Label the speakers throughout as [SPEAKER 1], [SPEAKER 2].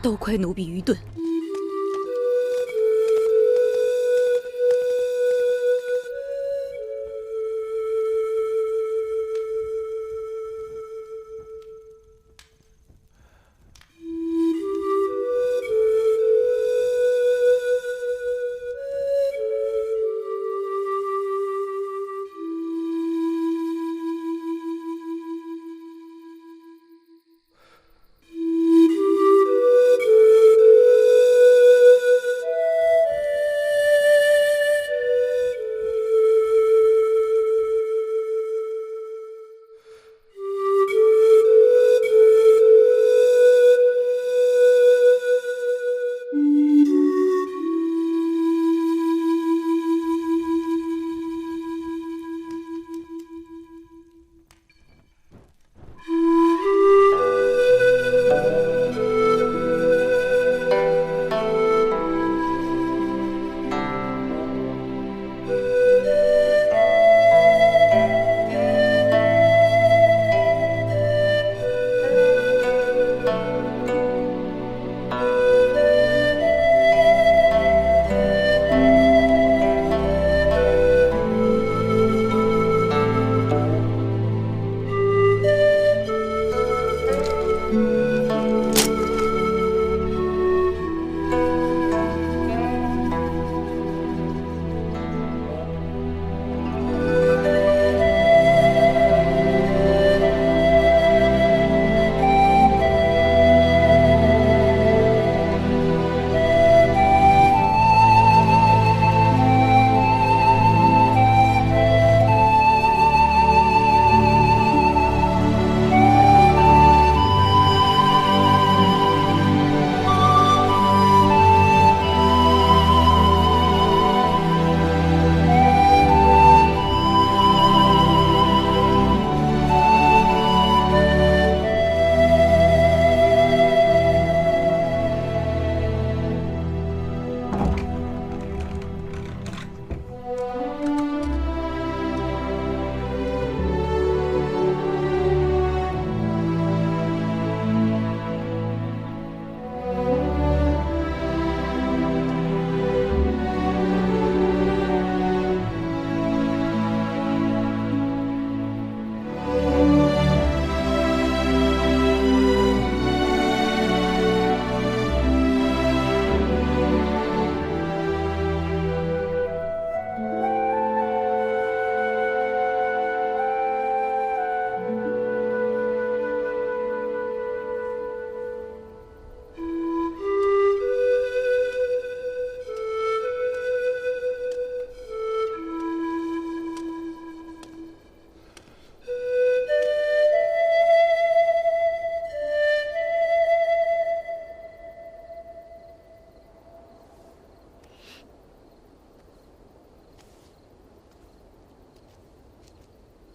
[SPEAKER 1] 都亏奴婢愚钝。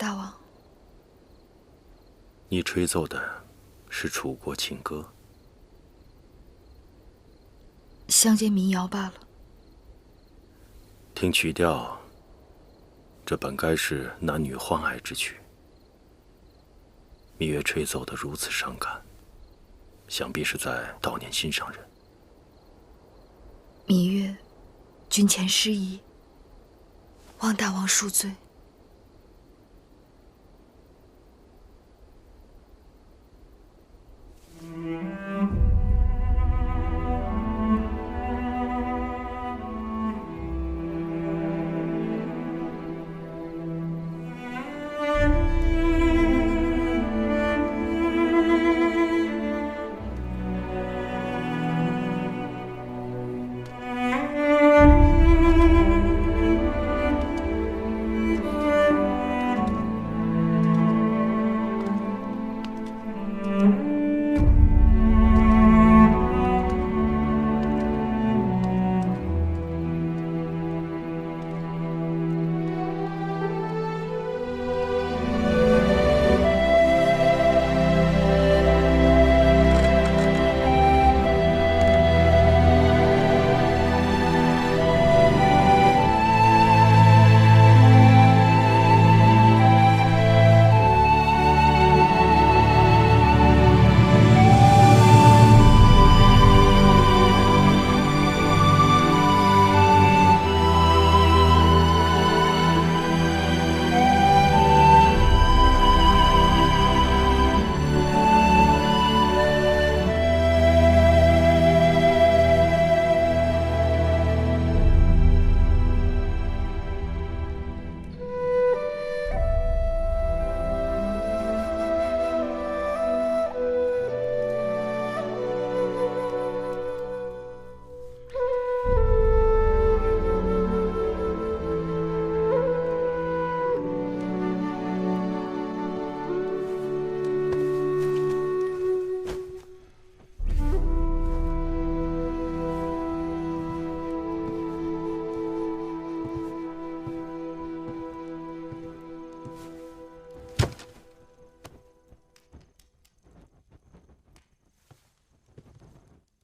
[SPEAKER 2] 大王，
[SPEAKER 3] 你吹奏的是楚国情歌，
[SPEAKER 2] 乡间民谣罢了。
[SPEAKER 3] 听曲调，这本该是男女欢爱之曲。芈月吹奏得如此伤感，想必是在悼念心上人。
[SPEAKER 2] 芈月，君前失仪，望大王恕罪。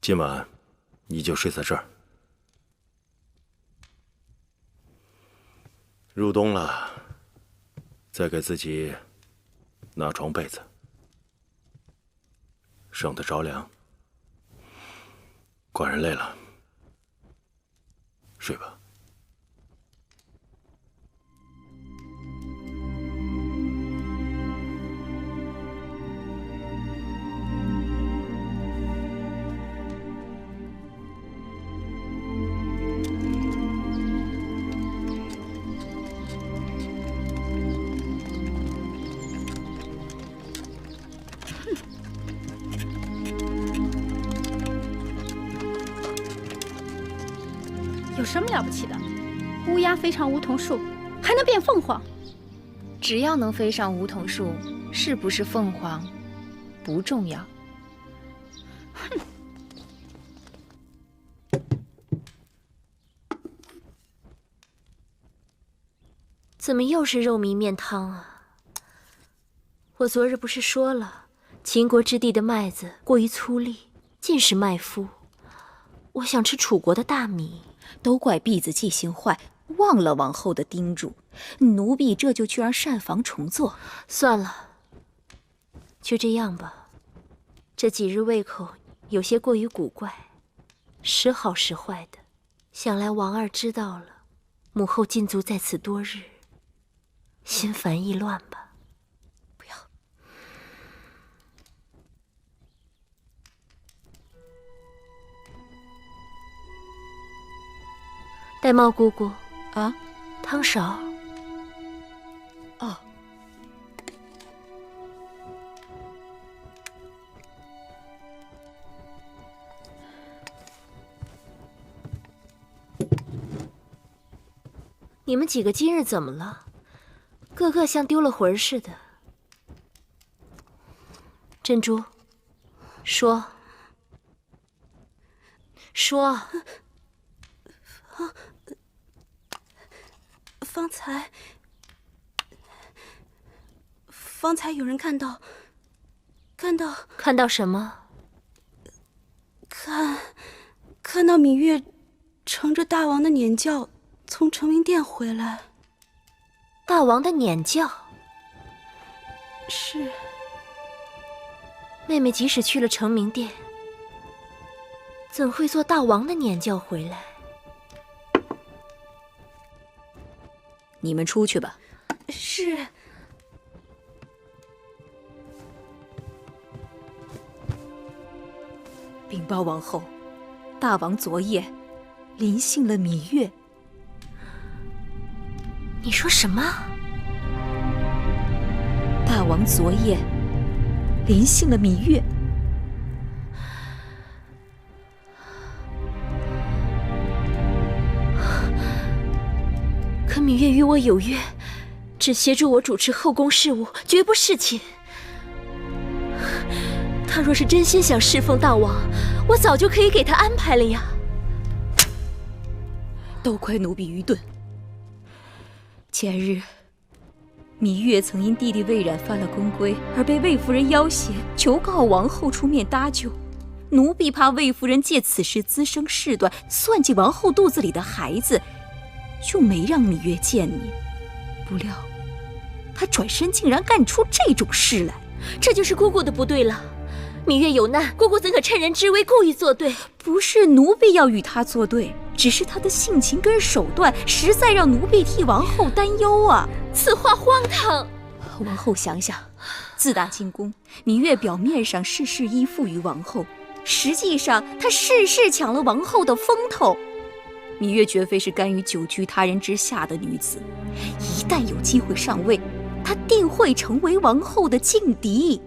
[SPEAKER 3] 今晚你就睡在这儿。入冬了，再给自己拿床被子，省得着凉。寡人累了，睡吧。
[SPEAKER 1] 有什么了不起的？乌鸦飞上梧桐树，还能变凤凰。
[SPEAKER 2] 只要能飞上梧桐树，是不是凤凰不重要。
[SPEAKER 1] 哼！
[SPEAKER 4] 怎么又是肉糜面汤啊？我昨日不是说了，秦国之地的麦子过于粗粝，尽是麦麸。我想吃楚国的大米。
[SPEAKER 5] 都怪婢子记性坏，忘了王后的叮嘱。奴婢这就去让膳房重做。
[SPEAKER 4] 算了，就这样吧。这几日胃口有些过于古怪，时好时坏的。想来王二知道了，母后禁足在此多日，心烦意乱吧。
[SPEAKER 5] 不要。
[SPEAKER 4] 玳瑁姑姑
[SPEAKER 5] 啊，
[SPEAKER 4] 汤勺。
[SPEAKER 5] 哦。
[SPEAKER 4] 你们几个今日怎么了？个个像丢了魂似的。珍珠，说。
[SPEAKER 6] 方才有人看到
[SPEAKER 4] 什么？
[SPEAKER 6] 看到芈月乘着大王的辇轿从成明殿回来。
[SPEAKER 4] 大王的辇轿？
[SPEAKER 6] 是。
[SPEAKER 4] 妹妹即使去了成明殿，怎会坐大王的辇轿回来？
[SPEAKER 5] 你们出去吧。
[SPEAKER 6] 是。
[SPEAKER 5] 禀报王后，大王昨夜临幸了芈月。
[SPEAKER 4] 你说什么？
[SPEAKER 5] 大王昨夜临幸了芈月。
[SPEAKER 4] 可芈月与我有约，只协助我主持后宫事务，绝不侍寝。他若是真心想侍奉大王，我早就可以给他安排了呀。
[SPEAKER 5] 都怪奴婢愚钝。前日，芈月曾因弟弟魏冉犯了宫规，而被魏夫人要挟，求告王后出面搭救。奴婢怕魏夫人借此事滋生事端，算计王后肚子里的孩子，就没让芈月见你。不料，她转身竟然干出这种事来。
[SPEAKER 4] 这就是姑姑的不对了。芈月有难，姑姑怎可趁人之危故意作对？
[SPEAKER 5] 不是奴婢要与她作对，只是她的性情跟手段实在让奴婢替王后担忧啊！
[SPEAKER 4] 此话荒唐。
[SPEAKER 5] 王后想想，自打进宫，芈月表面上事事依附于王后，实际上她事事抢了王后的风头。芈月绝非是甘于久居他人之下的女子，一旦有机会上位，她定会成为王后的劲敌。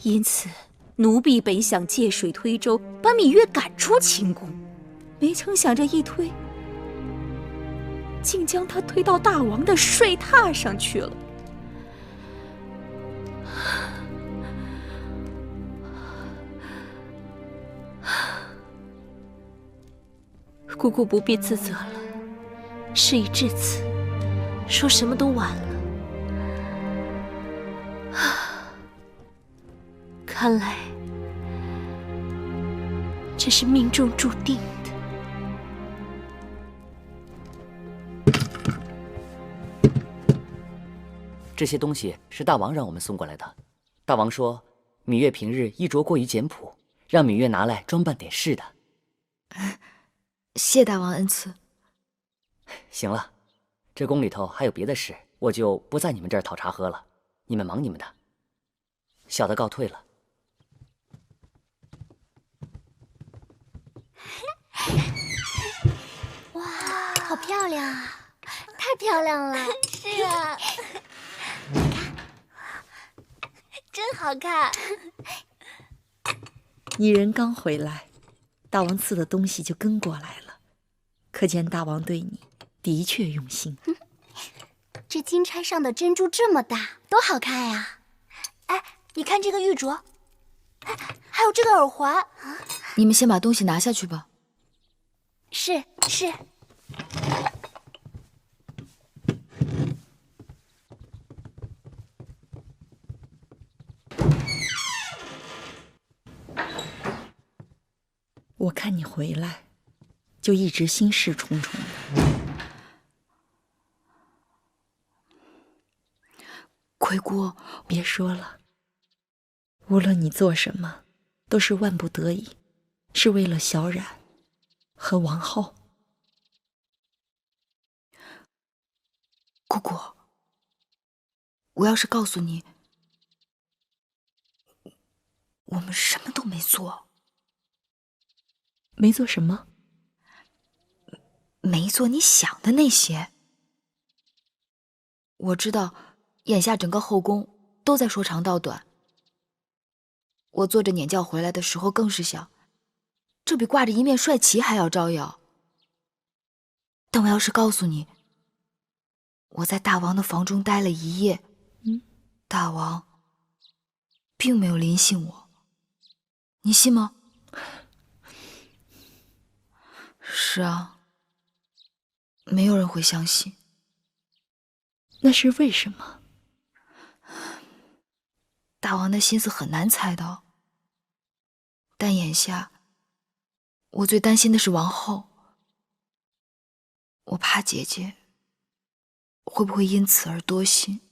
[SPEAKER 5] 因此，奴婢本想借水推舟，把芈月赶出秦宫，没成想这一推，竟将她推到大王的睡榻上去了。
[SPEAKER 4] 姑姑不必自责了，事已至此，说什么都晚了。看来这这是命中注定的。
[SPEAKER 7] 这些东西是大王让我们送过来的。大王说，芈月平日衣着过于简朴，让芈月拿来装扮点事的。
[SPEAKER 2] 谢大王恩赐。
[SPEAKER 7] 行了，这宫里头还有别的事，我就不在你们这儿讨茶喝了。你们忙你们的，小的告退了。
[SPEAKER 8] 哇，好漂亮啊！太漂亮了。是啊，你看，真好看。
[SPEAKER 9] 蚁人刚回来，大王赐的东西就跟过来了，可见大王对你的确用心。
[SPEAKER 8] 这金钗上的珍珠这么大，多好看呀！哎，你看这个玉镯，哎，还有这个耳环。
[SPEAKER 2] 你们先把东西拿下去吧。
[SPEAKER 8] 是。
[SPEAKER 9] 我看你回来，就一直心事重重的。
[SPEAKER 5] 魁姑，
[SPEAKER 9] 别说了，无论你做什么，都是万不得已，是为了小冉和王后。
[SPEAKER 5] 姑姑，我要是告诉你，我们什么都没做。
[SPEAKER 9] 没做什么？
[SPEAKER 5] 没做你想的那些。我知道，眼下整个后宫都在说长道短。我坐着辇轿回来的时候，更是想，这比挂着一面帅旗还要招摇。但我要是告诉你，我在大王的房中待了一夜，大王并没有临幸我，你信吗？是啊，没有人会相信。
[SPEAKER 9] 那是为什么？
[SPEAKER 5] 大王的心思很难猜到，但眼下我最担心的是王后，我怕姐姐会不会因此而多心。